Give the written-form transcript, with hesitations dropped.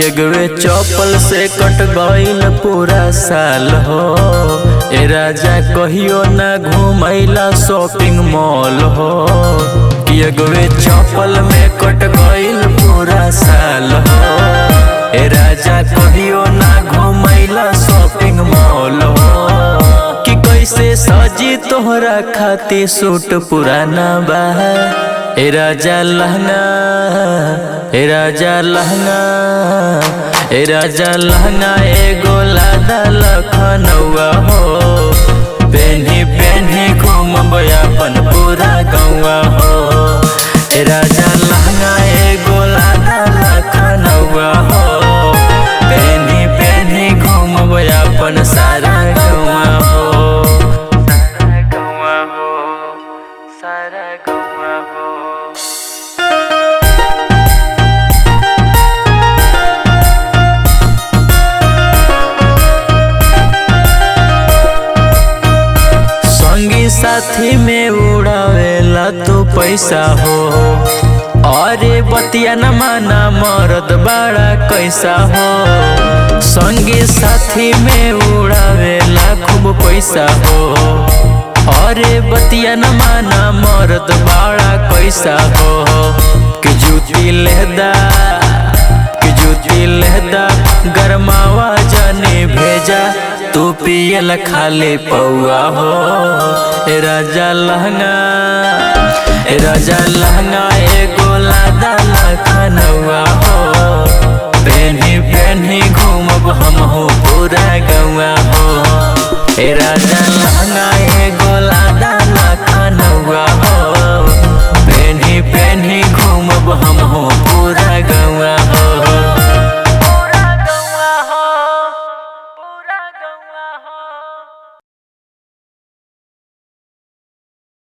एगवे चौपल से कट गईल पूरा साल हो। ए राजा कहियो ना घुमैला शॉपिंग मॉल हो। एगवे चौपल में कट गईल पूरा साल हो। ए राजा कहियो ना घुमैला शॉपिंग मॉल हो। कि कैसे सजी तोहरा खातिर सूट पुराना बा। ए राजा लहंगा, ए राजा लहंगा, ए राजा लहंगा एगो लादा लखनऊआ हो। पेन्ही पेन्ही घूमब अपन पूरा गौआ हो। ए राजा लहंगा एगो लादा लखनऊआ हो। पेन्ही पेन्ही घूमब अपन सारा गौआ हो। सारा गौआ हो, सारा गौआ हो। संगी साथी में उड़ावेला तो पैसा हो। अरे बतिया न माना मरद बड़ा कैसा हो। संगी साथी में उड़ावेला खूब पैसा हो। अरे बतिया न माना मरद बड़ा कैसा हो। कि जूती लहदा, कि जूती लहदा गरमावा जाने भेजा। तू पियल खाली पौआ हो। ए राजा लहंगा, ए राजा लहंगा एगो लादा लखनऊआ हो। पेन्ही पेन्ही घूमब हमहू पूरा गौआ हो। ए राजा लहंगा एगो लादा लखनऊआ हो।